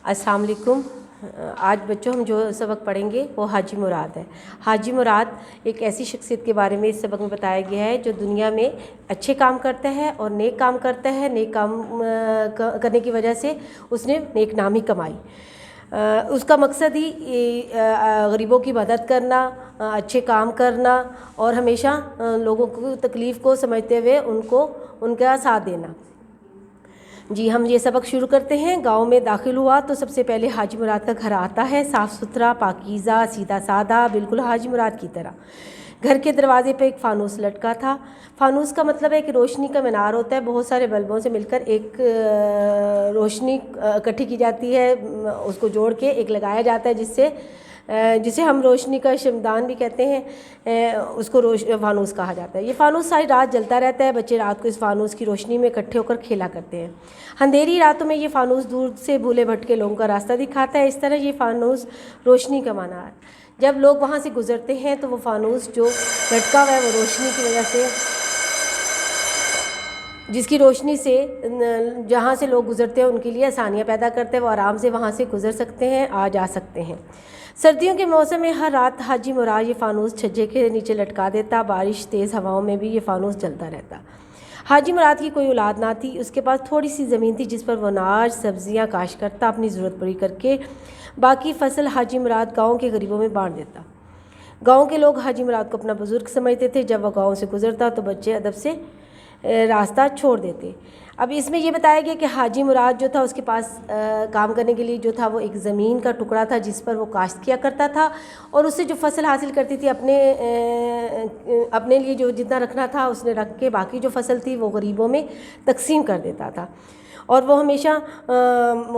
السلام علیکم۔ آج بچوں ہم جو سبق پڑھیں گے وہ حاجی مراد ہے۔ حاجی مراد ایک ایسی شخصیت کے بارے میں اس سبق میں بتایا گیا ہے جو دنیا میں اچھے کام کرتا ہے اور نیک کام کرتا ہے۔ نیک کام کرنے کی وجہ سے اس نے نیک نامی کمائی۔ اس کا مقصد ہی غریبوں کی مدد کرنا، اچھے کام کرنا اور ہمیشہ لوگوں کی تکلیف کو سمجھتے ہوئے ان کا ساتھ دینا۔ جی ہم یہ سبق شروع کرتے ہیں۔ گاؤں میں داخل ہوا تو سب سے پہلے حاجی مراد کا گھر آتا ہے، صاف ستھرا، پاکیزہ، سیدھا سادہ، بالکل حاجی مراد کی طرح۔ گھر کے دروازے پہ ایک فانوس لٹکا تھا۔ فانوس کا مطلب ہے کہ روشنی کا مینار ہوتا ہے، بہت سارے بلبوں سے مل کر ایک روشنی اکٹھی کی جاتی ہے، اس کو جوڑ کے ایک لگایا جاتا ہے جسے ہم روشنی کا شمعدان بھی کہتے ہیں، اس کو فانوس کہا جاتا ہے۔ یہ فانوس ساری رات جلتا رہتا ہے، بچے رات کو اس فانوس کی روشنی میں اکٹھے ہو کر کھیلا کرتے ہیں۔ اندھیری راتوں میں یہ فانوس دور سے بھولے بھٹکے لوگوں کا راستہ دکھاتا ہے۔ اس طرح یہ فانوس روشنی کا معنی ہے۔ جب لوگ وہاں سے گزرتے ہیں تو وہ فانوس جو لٹکا ہوا ہے وہ روشنی کی وجہ سے، جس کی روشنی سے جہاں سے لوگ گزرتے ہیں ان کے لیے آسانیاں پیدا کرتے ہیں، وہ آرام سے وہاں سے گزر سکتے ہیں، آ جا سکتے ہیں۔ سردیوں کے موسم میں ہر رات حاجی مراد یہ فانوس چھجے کے نیچے لٹکا دیتا، بارش تیز ہواؤں میں بھی یہ فانوس جلتا رہتا۔ حاجی مراد کی کوئی اولاد نہ تھی، اس کے پاس تھوڑی سی زمین تھی جس پر وہ اناج سبزیاں کاشت کرتا، اپنی ضرورت پوری کر کے باقی فصل حاجی مراد گاؤں کے غریبوں میں بانٹ دیتا۔ گاؤں کے لوگ حاجی مراد کو اپنا بزرگ سمجھتے تھے۔ جب وہ گاؤں سے گزرتا تو بچے ادب سے راستہ چھوڑ دیتے۔ اب اس میں یہ بتایا گیا کہ حاجی مراد جو تھا اس کے پاس کام کرنے کے لیے جو تھا وہ ایک زمین کا ٹکڑا تھا جس پر وہ کاشت کیا کرتا تھا، اور اس سے جو فصل حاصل کرتی تھی اپنے لیے جو جتنا رکھنا تھا اس نے رکھ کے باقی جو فصل تھی وہ غریبوں میں تقسیم کر دیتا تھا، اور وہ ہمیشہ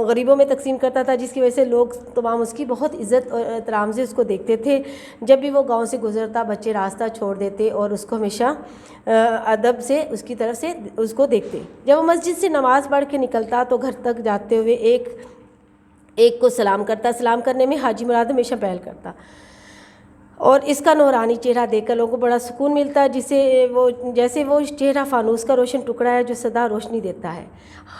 غریبوں میں تقسیم کرتا تھا، جس کی وجہ سے لوگ تمام اس کی بہت عزت اور احترام سے اس کو دیکھتے تھے۔ جب بھی وہ گاؤں سے گزرتا بچے راستہ چھوڑ دیتے اور اس کو ہمیشہ ادب سے اس کی طرف سے اس کو دیکھتے۔ جب وہ مسجد سے نماز پڑھ کے نکلتا تو گھر تک جاتے ہوئے ایک کو سلام کرتا۔ سلام کرنے میں حاجی مراد ہمیشہ پہل کرتا، اور اس کا نورانی چہرہ دیکھ کر لوگوں کو بڑا سکون ملتا ہے، جیسے وہ چہرہ فانوس کا روشن ٹکڑا ہے جو سدا روشنی دیتا ہے۔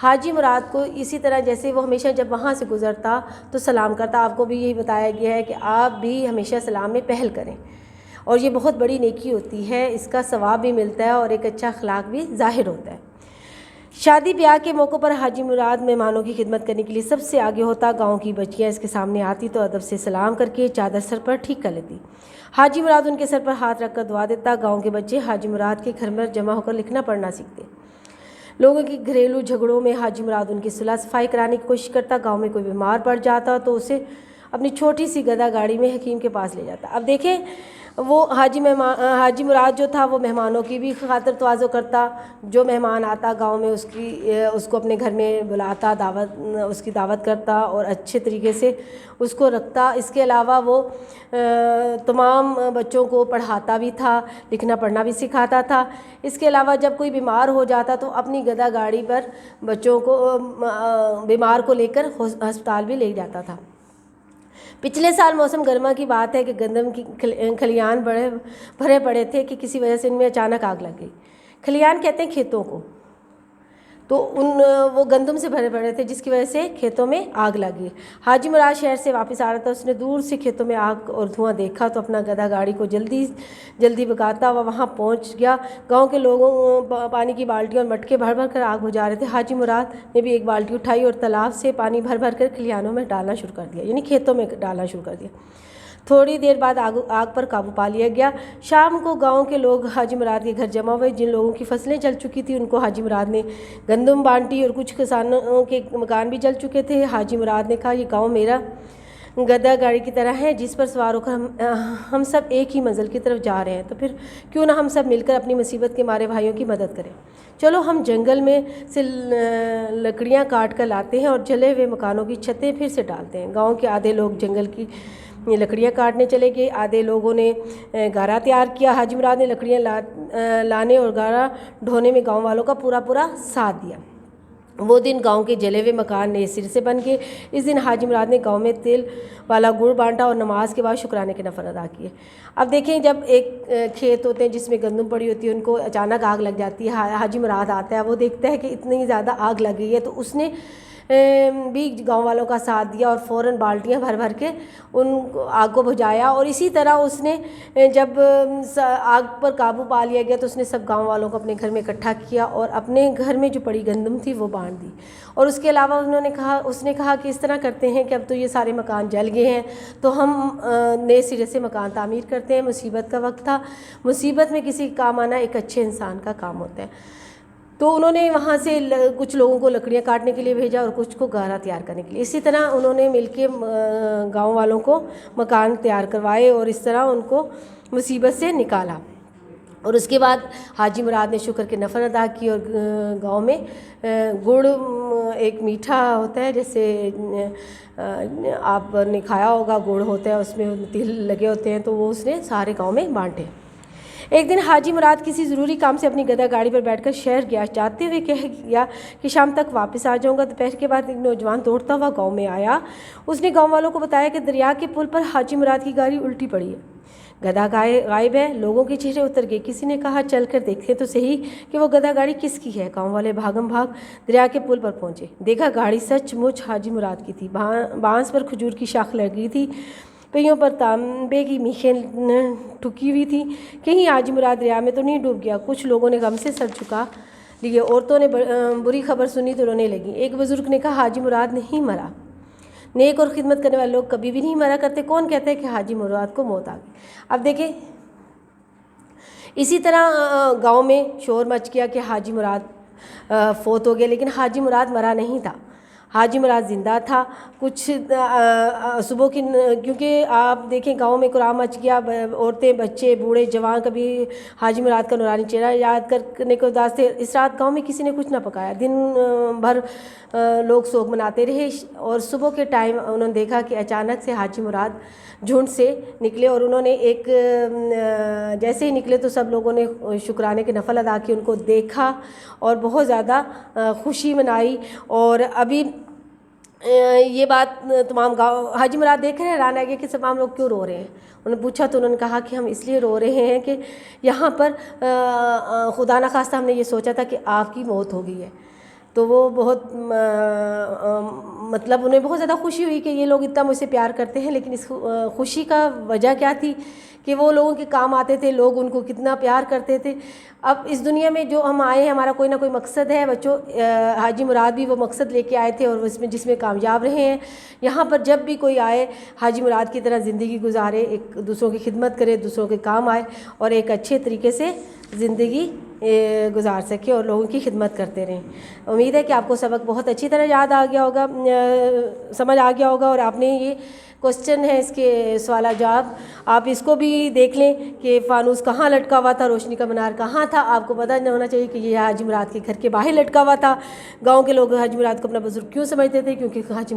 حاجی مراد کو اسی طرح جیسے وہ ہمیشہ جب وہاں سے گزرتا تو سلام کرتا، آپ کو بھی یہی بتایا گیا ہے کہ آپ بھی ہمیشہ سلام میں پہل کریں، اور یہ بہت بڑی نیکی ہوتی ہے، اس کا ثواب بھی ملتا ہے اور ایک اچھا اخلاق بھی ظاہر ہوتا ہے۔ شادی بیاہ کے موقع پر حاجی مراد مہمانوں کی خدمت کرنے کے لیے سب سے آگے ہوتا۔ گاؤں کی بچیاں اس کے سامنے آتی تو ادب سے سلام کر کے چادر سر پر ٹھیک کر لیتی۔ حاجی مراد ان کے سر پر ہاتھ رکھ کر دعا دیتا۔ گاؤں کے بچے حاجی مراد کے گھر میں جمع ہو کر لکھنا پڑھنا سیکھتے۔ لوگوں کی گھریلو جھگڑوں میں حاجی مراد ان کی صلح صفائی کرانے کی کوشش کرتا۔ گاؤں میں کوئی بیمار پڑ جاتا تو اسے اپنی چھوٹی سی گدھا گاڑی میں حکیم کے پاس لے جاتا۔ اب دیکھیں وہ حاجی مراد جو تھا وہ مہمانوں کی بھی خاطر تواضع کرتا، جو مہمان آتا گاؤں میں اس کو اپنے گھر میں بلاتا، اس کی دعوت کرتا اور اچھے طریقے سے اس کو رکھتا۔ اس کے علاوہ وہ تمام بچوں کو پڑھاتا بھی تھا، لکھنا پڑھنا بھی سکھاتا تھا۔ اس کے علاوہ جب کوئی بیمار ہو جاتا تو اپنی گدھا گاڑی پر بچوں کو بیمار کو لے کر ہسپتال بھی لے جاتا تھا۔ پچھلے سال موسم گرما کی بات ہے کہ گندم کی کھلیان بھرے پڑے تھے کہ کسی وجہ سے ان میں اچانک آگ لگ گئی۔ کھلیان کہتے ہیں کھیتوں کو، تو وہ گندم سے بھرے پڑے تھے جس کی وجہ سے کھیتوں میں آگ لگی۔ حاجی مراد شہر سے واپس آ رہا تھا، اس نے دور سے کھیتوں میں آگ اور دھواں دیکھا تو اپنا گدھا گاڑی کو جلدی بھگاتا وہ وہاں پہنچ گیا۔ گاؤں کے لوگوں پانی کی بالٹیاں اور مٹکے بھر کر آگ بجھا رہے تھے۔ حاجی مراد نے بھی ایک بالٹی اٹھائی اور تالاب سے پانی بھر کر کھلیانوں میں ڈالنا شروع کر دیا، یعنی کھیتوں میں ڈالنا شروع کر دیا۔ تھوڑی دیر بعد آگ پر قابو پا لیا گیا۔ شام کو گاؤں کے لوگ حاجی مراد کے گھر جمع ہوئے۔ جن لوگوں کی فصلیں جل چکی تھیں ان کو حاجی مراد نے گندم بانٹی، اور کچھ کسانوں کے مکان بھی جل چکے تھے۔ حاجی مراد نے کہا یہ گاؤں میرا گدھا گاڑی کی طرح ہے جس پر سوار ہو کر ہم سب ایک ہی منزل کی طرف جا رہے ہیں، تو پھر کیوں نہ ہم سب مل کر اپنی مصیبت کے مارے بھائیوں کی مدد کریں۔ چلو ہم جنگل میں سے لکڑیاں کاٹ کر لاتے ہیں اور جلے ہوئے مکانوں کی چھتیں پھر سے ڈالتے ہیں۔ گاؤں کے آدھے لوگ جنگل کی لکڑیاں کاٹنے چلے گئے، آدھے لوگوں نے گارا تیار کیا۔ حاجی مراد نے لکڑیاں لانے اور گارا ڈھونے میں گاؤں والوں کا پورا ساتھ دیا۔ وہ دن گاؤں کے جلے ہوئے مکان نئے سر سے بن گئے۔ اس دن حاجی مراد نے گاؤں میں تیل والا گڑ بانٹا اور نماز کے بعد شکرانے کے نفل ادا کیے۔ اب دیکھیں جب ایک کھیت ہوتے ہیں جس میں گندم پڑی ہوتی ہے، ان کو اچانک آگ لگ جاتی ہے، حاجی مراد آتا ہے، وہ دیکھتا ہے کہ اتنی زیادہ آگ لگ گئی ہے، تو اس نے بھی گاؤں والوں کا ساتھ دیا اور فوراً بالٹیاں بھر بھر کے ان آگ کو بجھایا، اور اسی طرح اس نے جب آگ پر قابو پا لیا گیا تو اس نے سب گاؤں والوں کو اپنے گھر میں اکٹھا کیا اور اپنے گھر میں جو پڑی گندم تھی وہ بانٹ دی۔ اور اس کے علاوہ اس نے کہا کہ اس طرح کرتے ہیں کہ اب تو یہ سارے مکان جل گئے ہیں، تو ہم نئے سرے سے مکان تعمیر کرتے ہیں۔ مصیبت کا وقت تھا، مصیبت میں کسی کام آنا ایک اچھے انسان کا کام ہوتا ہے، تو انہوں نے وہاں سے کچھ لوگوں کو لکڑیاں کاٹنے کے لیے بھیجا اور کچھ کو گارا تیار کرنے کے لیے۔ اسی طرح انہوں نے مل کے گاؤں والوں کو مکان تیار کروائے اور اس طرح ان کو مصیبت سے نکالا۔ اور اس کے بعد حاجی مراد نے شکر کے نفل ادا کی، اور گاؤں میں گڑ ایک میٹھا ہوتا ہے، جیسے آپ نے کھایا ہوگا، گڑ ہوتا ہے اس میں تل لگے ہوتے ہیں، تو وہ اس نے سارے گاؤں میں بانٹے۔ ایک دن حاجی مراد کسی ضروری کام سے اپنی گدھا گاڑی پر بیٹھ کر شہر گیا، جاتے ہوئے کہہ گیا کہ شام تک واپس آ جاؤں گا۔ دوپہر کے بعد ایک نوجوان دوڑتا ہوا گاؤں میں آیا، اس نے گاؤں والوں کو بتایا کہ دریا کے پل پر حاجی مراد کی گاڑی الٹی پڑی ہے، گدھا غائب ہے۔ لوگوں کے چہرے اتر گئے، کسی نے کہا چل کر دیکھیں تو صحیح کہ وہ گدھا گاڑی کس کی ہے۔ گاؤں والے بھاگم بھاگ دریا کے پل پر پہنچے، دیکھا گاڑی سچ مچ حاجی مراد کی تھی۔ بانس پر کھجور کی شاخ لگی تھی، پہیوں پر تانبے کی میخیں ٹھکی ہوئی تھی۔ کہیں حاجی مراد دریا میں تو نہیں ڈوب گیا؟ کچھ لوگوں نے غم سے سر جھکا لیے، عورتوں نے بری خبر سنی تو رونے لگیں۔ ایک بزرگ نے کہا حاجی مراد نہیں مرا، نیک اور خدمت کرنے والے لوگ کبھی بھی نہیں مرا کرتے، کون کہتا ہے کہ حاجی مراد کو موت آ گئی؟ اب دیکھیں اسی طرح گاؤں میں شور مچ گیا کہ حاجی مراد فوت ہو گیا، لیکن حاجی مراد مرا نہیں تھا، حاجی مراد زندہ تھا۔ کچھ صبح کی، کیونکہ آپ دیکھیں گاؤں میں قرآن مچ گیا، عورتیں بچے بوڑھے جوان کبھی حاجی مراد کا نورانی چہرہ یاد کرنے کو اداس تھے۔ اس رات گاؤں میں کسی نے کچھ نہ پکایا، دن بھر لوگ سوگ مناتے رہے، اور صبح کے ٹائم انہوں نے دیکھا کہ اچانک سے حاجی مراد جھنڈ سے نکلے، اور انہوں نے ایک جیسے ہی نکلے تو سب لوگوں نے شکرانے کے نفل ادا کیے، ان کو دیکھا اور بہت زیادہ خوشی منائی۔ اور ابھی یہ بات تمام گاؤں حاجی مراد دیکھ رہے ہیں، حیران آ گیا کہ تمام لوگ کیوں رو رہے ہیں۔ انہوں نے پوچھا تو انہوں نے کہا کہ ہم اس لیے رو رہے ہیں کہ یہاں پر خدا نخواستہ ہم نے یہ سوچا تھا کہ آپ کی موت ہو گئی ہے۔ تو وہ بہت مطلب انہیں بہت زیادہ خوشی ہوئی کہ یہ لوگ اتنا مجھ سے پیار کرتے ہیں، لیکن اس خوشی کا وجہ کیا تھی کہ وہ لوگوں کے کام آتے تھے، لوگ ان کو کتنا پیار کرتے تھے۔ اب اس دنیا میں جو ہم آئے ہیں ہمارا کوئی نہ کوئی مقصد ہے بچوں، حاجی مراد بھی وہ مقصد لے کے آئے تھے اور جس میں کامیاب رہے ہیں۔ یہاں پر جب بھی کوئی آئے حاجی مراد کی طرح زندگی گزارے، ایک دوسروں کی خدمت کرے، دوسروں کے کام آئے اور ایک اچھے طریقے سے زندگی گزار سکے اور لوگوں کی خدمت کرتے رہیں۔ امید ہے کہ آپ کو سبق بہت اچھی طرح یاد آ گیا ہوگا، سمجھ آ گیا ہوگا، اور آپ نے یہ کوسچن ہے اس کے سوالات جواب آپ اس کو بھی دیکھ لیں کہ فانوس کہاں لٹکا ہوا تھا، روشنی کا منار کہاں تھا۔ آپ کو پتہ نہیں ہونا چاہیے کہ یہ حاجی مراد کے گھر کے باہر لٹکا ہوا تھا۔ گاؤں کے لوگ حاجی مراد کو اپنا بزرگ کیوں سمجھتے تھے؟ کیونکہ حاجی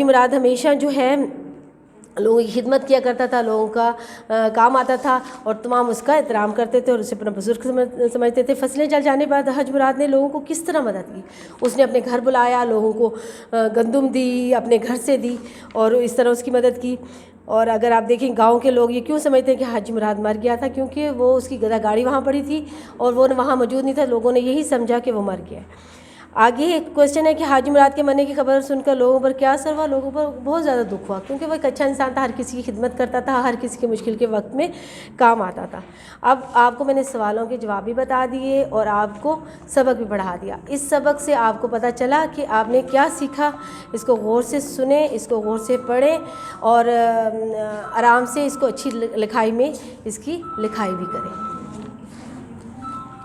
مراد ہمیشہ جو ہے لوگوں کی خدمت کیا کرتا تھا، لوگوں کا کام آتا تھا اور تمام اس کا احترام کرتے تھے اور اسے اپنا بزرگ سمجھتے تھے۔ فصلیں جل جانے بعد حاجی مراد نے لوگوں کو کس طرح مدد کی؟ اس نے اپنے گھر بلایا، لوگوں کو گندم دی، اپنے گھر سے دی اور اس طرح اس کی مدد کی۔ اور اگر آپ دیکھیں گاؤں کے لوگ یہ کیوں سمجھتے ہیں کہ حاجی مراد مر گیا تھا؟ کیونکہ وہ اس کی گدھا گاڑی وہاں پڑی تھی اور وہ وہاں موجود نہیں تھا، لوگوں نے یہی سمجھا کہ وہ مر گیا ہے۔ آگے ایک کوشچن ہے کہ حاجی مراد کے مرنے کی خبر سن کر لوگوں پر کیا اثر ہوا؟ لوگوں پر بہت زیادہ دکھ ہوا، کیونکہ وہ ایک اچھا انسان تھا، ہر کسی کی خدمت کرتا تھا، ہر کسی کے مشکل کے وقت میں کام آتا تھا۔ اب آپ کو میں نے سوالوں کے جواب بھی بتا دیے اور آپ کو سبق بھی پڑھا دیا۔ اس سبق سے آپ کو پتہ چلا کہ آپ نے کیا سیکھا۔ اس کو غور سے سنیں، اس کو غور سے پڑھیں اور آرام سے اس کو اچھی لکھائی میں اس کی لکھائی بھی کریں۔